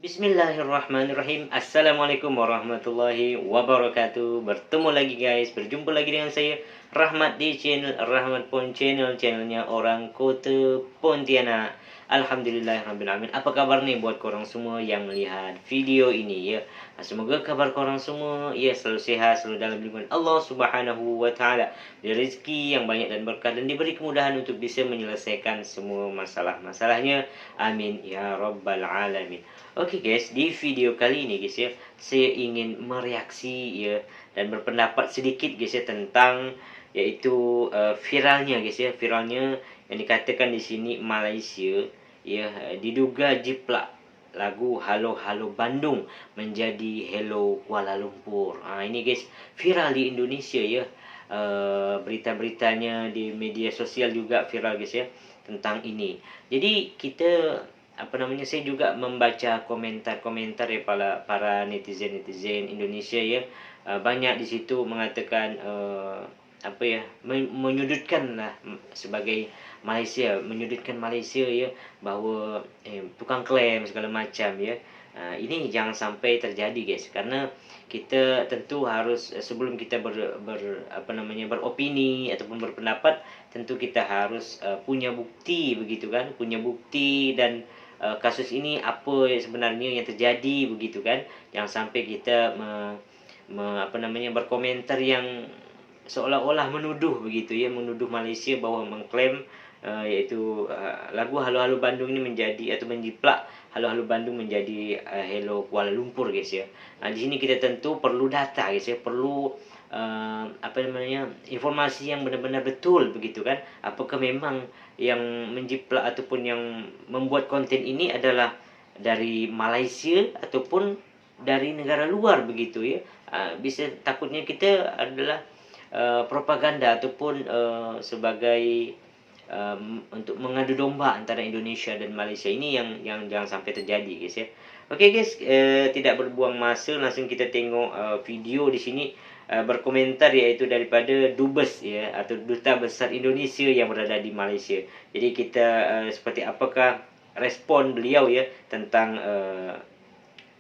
Bismillahirrahmanirrahim. Assalamualaikum warahmatullahi wabarakatuh. Bertemu lagi guys, berjumpa lagi dengan saya Rahmat di channel Rahmat Pon Channel, channelnya orang Kota Pontianak. Alhamdulillahirrahmanirrahim. Apa kabar nih buat korang semua yang melihat video ini ya? Semoga kabar korang semua ya selalu sehat, selalu dalam lindungan Allah Subhanahu wa taala. Diberi rezeki yang banyak dan berkah dan diberi kemudahan untuk bisa menyelesaikan semua masalah-masalahnya. Amin ya rabbal alamin. Oke guys, di video kali ini guys ya, saya ingin mereaksi ya dan berpendapat sedikit guys ya tentang yaitu viralnya guys ya, viralnya yang dikatakan di sini Malaysia ya diduga jiplak lagu Halo Halo Bandung menjadi Hello Kuala Lumpur. Ini guys viral di Indonesia ya. Berita-beritanya di media sosial juga viral guys ya tentang ini. Jadi kita saya juga membaca komentar-komentar ya para netizen Indonesia ya. Banyak di situ mengatakan menyudutkan lah sebagai Malaysia, menyudutkan Malaysia ya, bahwa tukang klaim segala macam ya. Ini jangan sampai terjadi guys, karena kita tentu harus sebelum kita beropini ataupun berpendapat, tentu kita harus punya bukti begitu kan, punya bukti dan kasus ini apa sebenarnya yang terjadi begitu kan. Jangan sampai kita berkomentar yang seolah-olah menuduh begitu ya, menuduh Malaysia bahwa mengklaim yaitu lagu Halo Halo Bandung ini menjadi atau menjiplak Halo Halo Bandung menjadi Hello Kuala Lumpur guys ya. Di sini kita tentu perlu data guys ya, perlu informasi yang benar-benar betul begitu kan. Apakah memang yang menjiplak ataupun yang membuat konten ini adalah dari Malaysia ataupun dari negara luar begitu ya. Bisa takutnya kita adalah propaganda ataupun sebagai untuk mengadu domba antara Indonesia dan Malaysia. Ini yang jangan sampai terjadi guys ya. Oke guys, tidak berbuang masa, langsung kita tengok video di sini. Berkomentar yaitu daripada Dubes ya, atau Duta Besar Indonesia yang berada di Malaysia. Jadi kita seperti apakah respon beliau ya tentang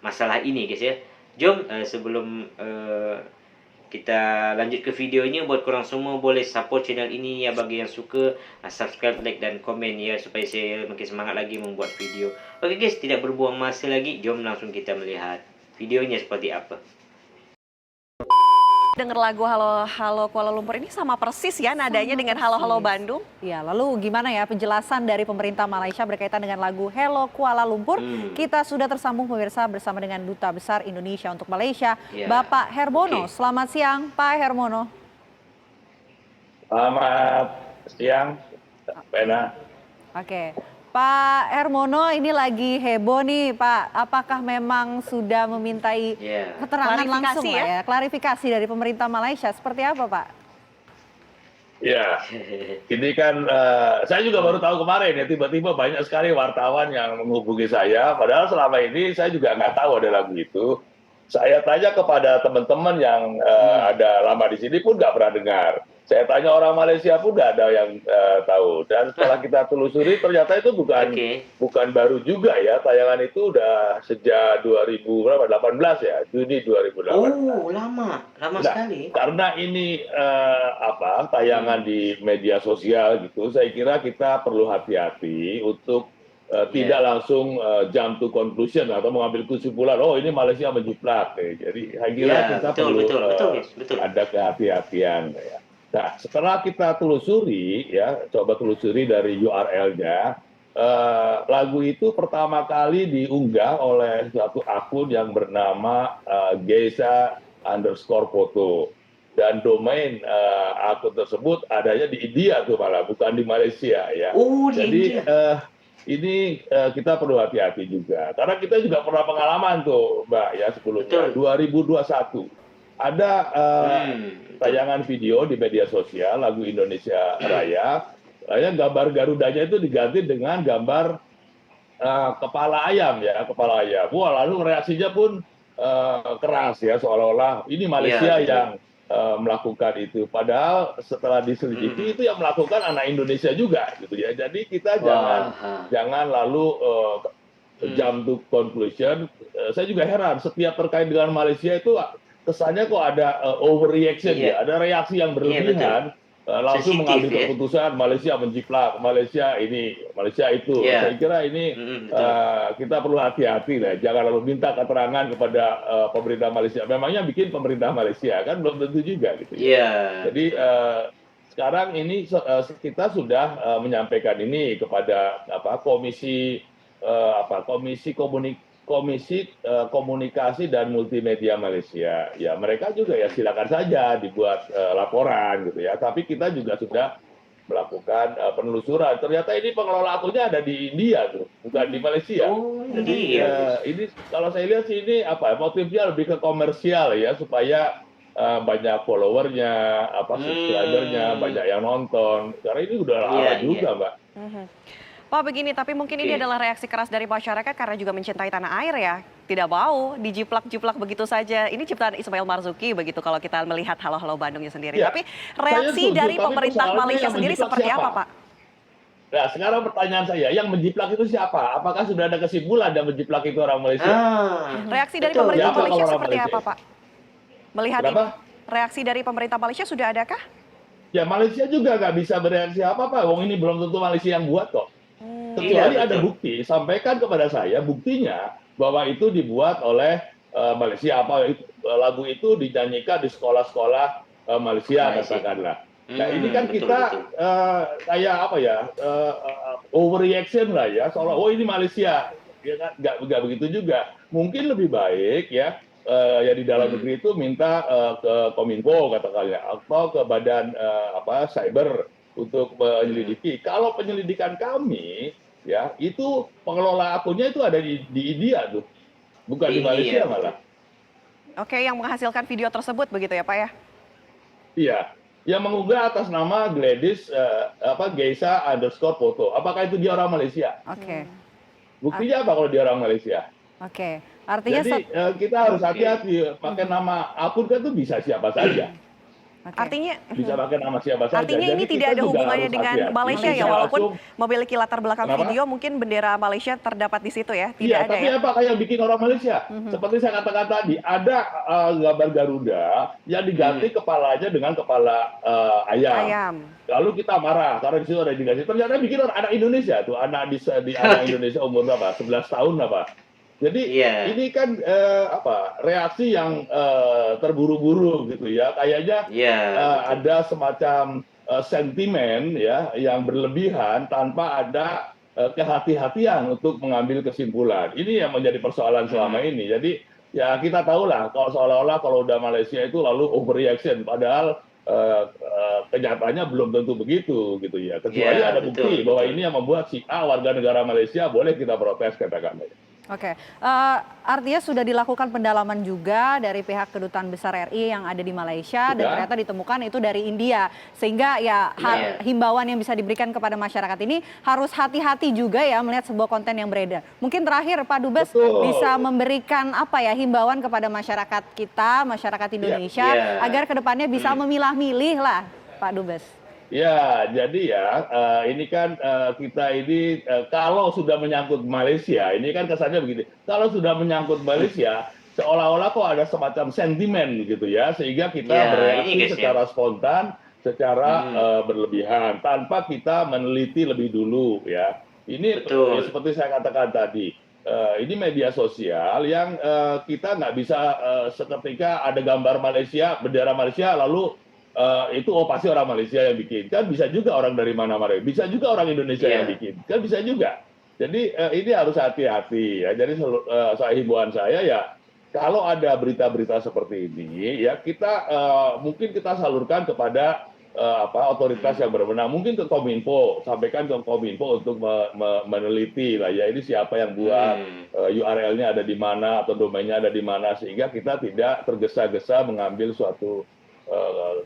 masalah ini guys ya. Jom sebelum kita lanjut ke videonya, buat korang semua boleh support channel ini ya, bagi yang suka subscribe, like dan komen ya, supaya saya makin semangat lagi membuat video. Oke guys, tidak berbuang masa lagi, jom langsung kita melihat videonya seperti apa. Dengar lagu Halo Halo Kuala Lumpur ini sama persis ya nadanya dengan Halo Halo Bandung. Ya, lalu gimana ya penjelasan dari pemerintah Malaysia berkaitan dengan lagu Hello Kuala Lumpur? Kita sudah tersambung pemirsa bersama dengan Duta Besar Indonesia untuk Malaysia, Bapak Hermono. Selamat siang, Pak Hermono. Selamat siang, Pena. Oke, Pak Hermono, ini lagi heboh nih Pak. Apakah memang sudah memintai keterangan langsung ya? Klarifikasi dari pemerintah Malaysia seperti apa Pak? Ya, ini kan saya juga baru tahu kemarin ya, tiba-tiba banyak sekali wartawan yang menghubungi saya. Padahal selama ini saya juga nggak tahu ada lagu itu. Saya tanya kepada teman-teman yang ada lama di sini pun nggak pernah dengar. Saya tanya orang Malaysia pun nggak ada yang tahu. Dan setelah kita telusuri ternyata itu bukan baru juga ya. Tayangan itu udah sejak 2018 ya, Juni 2018. Oh, lama sekali. Karena ini tayangan di media sosial gitu, saya kira kita perlu hati-hati untuk tidak langsung jump to conclusion atau mengambil kesimpulan oh ini Malaysia menjiplak. Jadi saya kira kita perlu ada kehati-hatian ya. Nah, setelah kita telusuri ya, coba telusuri dari URL-nya, lagu itu pertama kali diunggah oleh suatu akun yang bernama Geisa_foto, dan domain akun tersebut adanya di India tuh malah, bukan di Malaysia ya. Jadi ini kita perlu hati-hati juga, karena kita juga pernah pengalaman tuh Mbak ya sebelumnya. 2021 ada tayangan video di media sosial lagu Indonesia Raya, gambar Garudanya itu diganti dengan gambar kepala ayam ya, kepala ayam. Wah, lalu reaksinya pun keras ya, seolah-olah ini Malaysia yang melakukan itu. Padahal setelah diselidiki itu yang melakukan anak Indonesia juga gitu ya. Jadi kita jangan lalu jump to conclusion. Saya juga heran setiap terkait dengan Malaysia itu kesannya kok ada overreaction ya, ada reaksi yang berlebihan. Langsung mengambil keputusan Malaysia menjiplak, Malaysia ini, Malaysia itu. Saya kira ini kita perlu hati-hati lah, jangan lalu minta keterangan kepada pemerintah Malaysia. Memangnya bikin pemerintah Malaysia kan belum tentu juga gitu. Jadi sekarang ini kita sudah menyampaikan ini kepada komisi komunikasi dan multimedia Malaysia. Ya mereka juga ya silakan saja dibuat laporan gitu ya. Tapi kita juga sudah melakukan penelusuran. Ternyata ini pengelola akunnya ada di India tuh, bukan di Malaysia. Jadi ini kalau saya lihat sih ini motifnya lebih ke komersial ya, supaya banyak followernya, subscribernya, banyak yang nonton. Karena ini udah lama juga, Mbak. Pak begini, tapi mungkin ini adalah reaksi keras dari masyarakat karena juga mencintai tanah air ya. Tidak mau dijiplak-jiplak begitu saja. Ini ciptaan Ismail Marzuki begitu kalau kita melihat Halo Bandungnya sendiri. Tapi reaksi dari pemerintah Malaysia sendiri seperti apa, Pak? Nah, sekarang pertanyaan saya, yang menjiplak itu siapa? Apakah sudah ada kesimpulan yang menjiplak itu orang Malaysia? Reaksi dari pemerintah Malaysia seperti apa, Pak? Melihat ini, reaksi dari pemerintah Malaysia sudah adakah? Ya, Malaysia juga nggak bisa bereaksi apa-apa. Wong ini belum tentu Malaysia yang buat kok. Kecuali ada bukti, sampaikan kepada saya buktinya bahwa itu dibuat oleh Malaysia. Lagu itu dinyanyikan di sekolah-sekolah Malaysia katakanlah. Nah ini kan kita kayak overreaction lah ya, seolah ini Malaysia, ya kan? Nggak begitu juga. Mungkin lebih baik ya di dalam negeri itu minta ke Kominfo katakanlah, atau ke badan cyber untuk menyelidiki. Kalau penyelidikan kami ya itu pengelola akunnya itu ada di India tuh, bukan di Malaysia malah. Oke, yang menghasilkan video tersebut begitu ya Pak ya? Iya, yang mengunggah atas nama Gladys Geisa_foto. Apakah itu dia orang Malaysia? Oke. Buktinya apa kalau dia orang Malaysia? Oke, artinya jadi kita harus hati-hati pakai nama akun kan itu bisa siapa saja. Artinya bisa pakai nama siapa saja. Artinya ini tidak ada hubungannya dengan Malaysia ya, walaupun memiliki latar belakang video mungkin bendera Malaysia terdapat di situ ya. Tidak ada tapi ya. Apakah yang bikin orang Malaysia? Seperti saya katakan tadi, ada gambar Garuda yang diganti kepalanya dengan kepala ayam. Lalu kita marah karena di situ ada indikasi. Ternyata bikin orang anak Indonesia tuh, anak Indonesia umur berapa? 11 tahun apa? Jadi ini kan reaksi yang terburu-buru gitu ya, kayaknya ada semacam sentimen ya yang berlebihan tanpa ada kehati-hatian untuk mengambil kesimpulan. Ini yang menjadi persoalan selama ini. Jadi ya kita tahulah kalau seolah-olah kalau udah Malaysia itu lalu overreaction, padahal kenyataannya belum tentu begitu gitu ya. Kecuali ada bukti bahwa ini yang membuat si A warga negara Malaysia, boleh kita protes katakanlah. Oke, artinya sudah dilakukan pendalaman juga dari pihak Kedutaan Besar RI yang ada di Malaysia dan ternyata ditemukan itu dari India. Sehingga ya himbauan yang bisa diberikan kepada masyarakat ini harus hati-hati juga ya melihat sebuah konten yang beredar. Mungkin terakhir Pak Dubes bisa memberikan himbauan kepada masyarakat kita, masyarakat Indonesia agar kedepannya bisa memilah-milih lah Pak Dubes. Ya, jadi ya ini kan kita ini kalau sudah menyangkut Malaysia, ini kan kesannya begini. Kalau sudah menyangkut Malaysia, seolah-olah kok ada semacam sentimen gitu ya, sehingga kita bereaksi secara spontan, secara berlebihan, tanpa kita meneliti lebih dulu ya. Ini seperti saya katakan tadi, ini media sosial yang kita nggak bisa seketika ada gambar Malaysia, bendera Malaysia, lalu itu pasti orang Malaysia yang bikin. Kan bisa juga orang dari mana-mana, bisa juga orang Indonesia yang bikin, kan bisa juga. Jadi ini harus hati-hati ya. Jadi himbauan saya ya, kalau ada berita-berita seperti ini ya kita mungkin kita salurkan kepada otoritas yang berwenang, mungkin ke Kominfo, sampaikan ke Kominfo untuk meneliti lah ya ini siapa yang buat, URL-nya ada di mana atau domainnya ada di mana, sehingga kita tidak tergesa-gesa mengambil suatu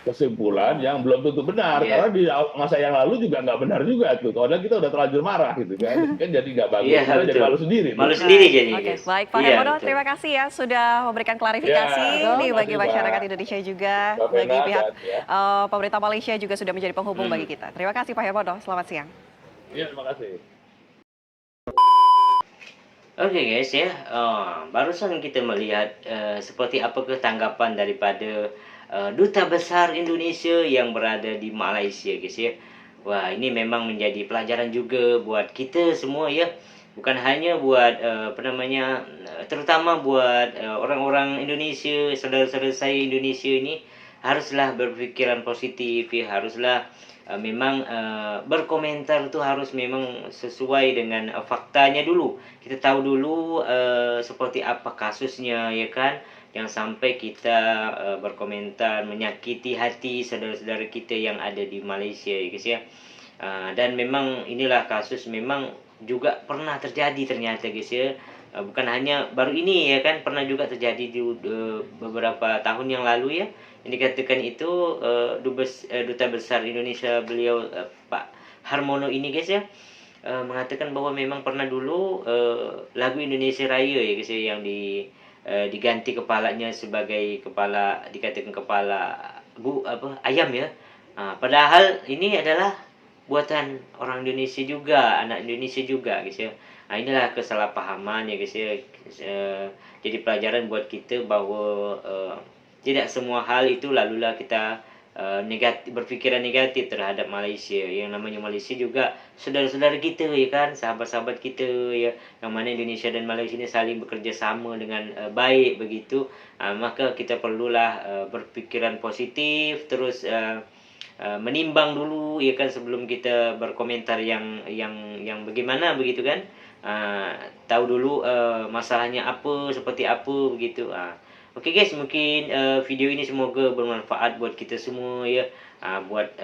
kesimpulan yang belum tentu benar, karena di masa yang lalu juga nggak benar juga tuh, karena kita udah terlanjur marah gitu kan jadi nggak bagus, kita jadi malu sendiri. Jadi. Oke, baik Pak Hermono, terima kasih ya sudah memberikan klarifikasi nih bagi masyarakat Indonesia juga, bagi pihak pemerintah Malaysia juga sudah menjadi penghubung bagi kita. Terima kasih Pak Hermono, selamat siang. Iya, terima kasih. Oke guys ya, barusan kita melihat seperti apakah tanggapan daripada Duta Besar Indonesia yang berada di Malaysia guys ya. Wah, ini memang menjadi pelajaran juga buat kita semua ya. Bukan hanya buat terutama buat orang-orang Indonesia, saudara-saudara saya Indonesia ini haruslah berpikiran positif ya, haruslah memang berkomentar itu harus memang sesuai dengan faktanya dulu. Kita tahu dulu seperti apa kasusnya ya kan. Jangan sampai kita berkomentar menyakiti hati saudara-saudara kita yang ada di Malaysia ya guys ya. Dan memang inilah kasus memang juga pernah terjadi ternyata guys ya. Bukan hanya baru ini ya kan, pernah juga terjadi di beberapa tahun yang lalu ya. Yang dikatakan itu Duta Besar Indonesia beliau Pak Harmono ini guys ya, mengatakan bahwa memang pernah dulu lagu Indonesia Raya ya guys ya, yang diganti kepalanya sebagai kepala, dikatakan kepala ayam ya. Padahal ini adalah buatan orang Indonesia juga, anak Indonesia juga guys ya. Inilah kesalahpahaman ya guys ya. Jadi pelajaran buat kita bahwa tidak semua hal itu lalulah kita berpikiran negatif terhadap Malaysia. Yang namanya Malaysia juga saudara-saudara kita ya kan, sahabat-sahabat kita ya, yang mana Indonesia dan Malaysia ini saling bekerja sama dengan baik begitu. Maka kita perlulah berpikiran positif, terus menimbang dulu ya kan sebelum kita berkomentar yang bagaimana begitu kan. Tahu dulu masalahnya apa, seperti apa begitu. Oke guys, mungkin video ini semoga bermanfaat buat kita semua ya. Buat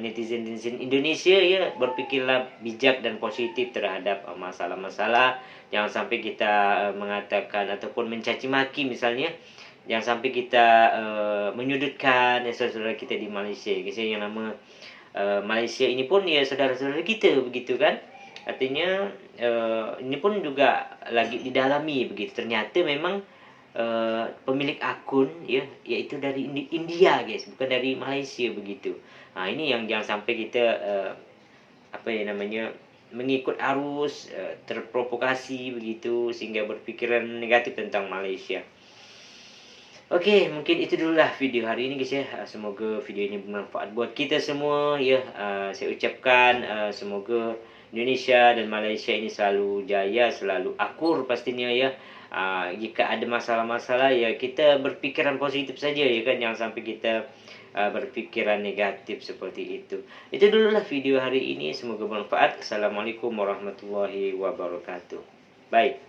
netizen Indonesia ya, berpikirlah bijak dan positif terhadap masalah-masalah. Jangan sampai kita mengatakan ataupun mencaci maki misalnya. Jangan sampai kita menyudutkan saudara-saudara kita di Malaysia guys ya. Yang nama Malaysia ini pun ya saudara-saudara kita begitu kan. Artinya ini pun juga lagi didalami begitu. Ternyata memang pemilik akun ya, yaitu dari India guys, bukan dari Malaysia begitu. Ini yang jangan sampai kita mengikut arus, terprovokasi begitu sehingga berpikiran negatif tentang Malaysia. Oke, mungkin itu dululah video hari ini guys ya. Semoga video ini bermanfaat buat kita semua ya. Saya ucapkan semoga Indonesia dan Malaysia ini selalu jaya, selalu akur pastinya ya. Jika ada masalah-masalah ya kita berpikiran positif saja ya kan, jangan sampai kita berpikiran negatif seperti itu. Itu dululah video hari ini, semoga bermanfaat. Assalamualaikum warahmatullahi wabarakatuh. Baik.